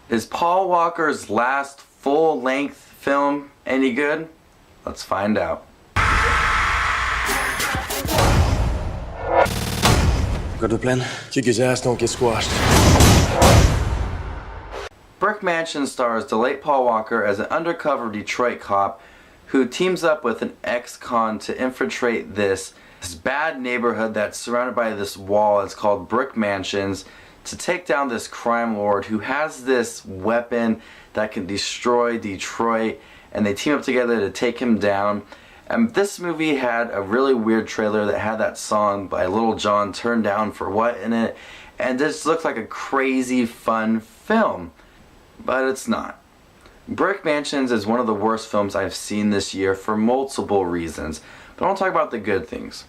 Is Paul Walker's last full-length film any good? Let's find out. Got the plan? Kick his ass, don't get squashed. Brick Mansion stars the late Paul Walker as an undercover Detroit cop who teams up with an ex-con to infiltrate this bad neighborhood that's surrounded by this wall. It's called Brick Mansions, to take down this crime lord who has this weapon that can destroy Detroit, and they team up together to take him down. And this movie had a really weird trailer that had that song by Lil Jon, Turn Down for What, in it, and this looked like a crazy fun film, but it's not. Brick Mansions is one of the worst films I've seen this year for multiple reasons, but I want to talk about the good things.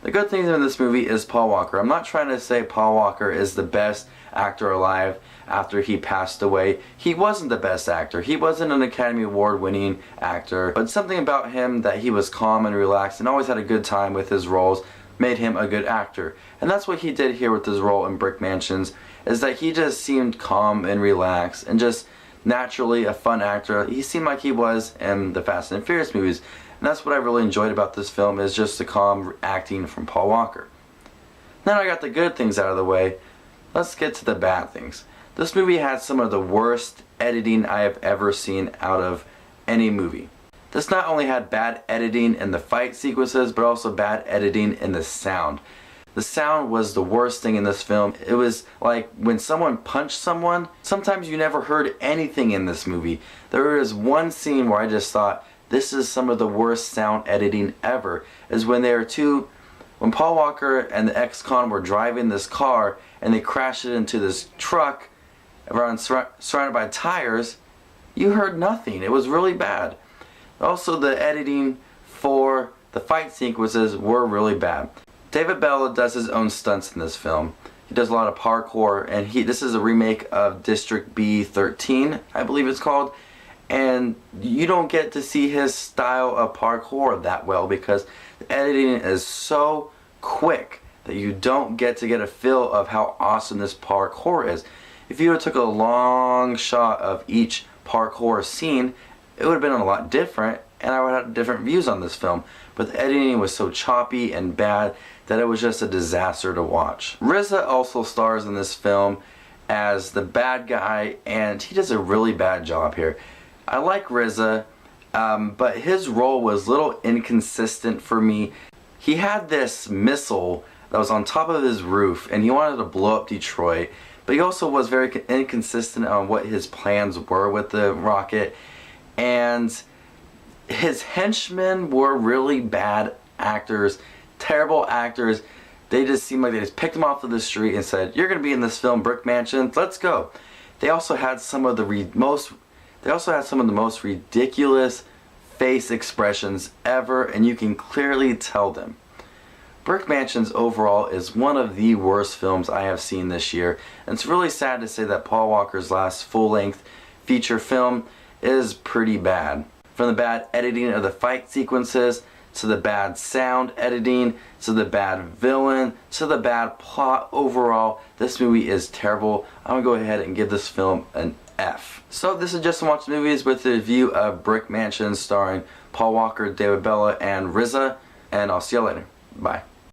The good thing in this movie is Paul Walker. I'm not trying to say Paul Walker is the best actor alive after he passed away. He wasn't the best actor. He wasn't an Academy Award winning actor, but something about him that he was calm and relaxed and always had a good time with his roles made him a good actor. And that's what he did here with his role in Brick Mansions, is that he just seemed calm and relaxed and just naturally a fun actor. He seemed like he was in the Fast and Furious movies. And that's what I really enjoyed about this film, is just the calm acting from Paul Walker. Now I got the good things out of the way, let's get to the bad things. This movie had some of the worst editing I have ever seen out of any movie. This not only had bad editing in the fight sequences, but also bad editing in the sound. The sound was the worst thing in this film. It was like when someone punched someone, sometimes you never heard anything in this movie. There was one scene where I just thought, this is some of the worst sound editing ever, is when Paul Walker and the ex-con were driving this car and they crashed it into this truck surrounded by tires. You heard nothing. It was really bad. Also, the editing for the fight sequences were really bad. David Belle does his own stunts in this film. He does a lot of parkour, and this is a remake of District B13, I believe it's called. And you don't get to see his style of parkour that well because the editing is so quick that you don't get to get a feel of how awesome this parkour is. If you took a long shot of each parkour scene, it would have been a lot different, and I would have different views on this film. But the editing was so choppy and bad that it was just a disaster to watch. RZA also stars in this film as the bad guy, and he does a really bad job here. I like RZA, but his role was a little inconsistent for me. He had this missile that was on top of his roof, and he wanted to blow up Detroit, but he also was very inconsistent on what his plans were with the rocket, and his henchmen were really bad actors, terrible actors. They just seemed like they just picked him off of the street and said, "You're going to be in this film, Brick Mansion, let's go." They also had some of the most ridiculous face expressions ever, and you can clearly tell them. Brick Mansions overall is one of the worst films I have seen this year, and it's really sad to say that Paul Walker's last full-length feature film is pretty bad. From the bad editing of the fight sequences, to the bad sound editing, to the bad villain, to the bad plot overall, this movie is terrible. I'm gonna go ahead and give this film an F. So this is Just Watch Movies with a review of Brick Mansion starring Paul Walker, David Belle, and RZA, and I'll see you later. Bye.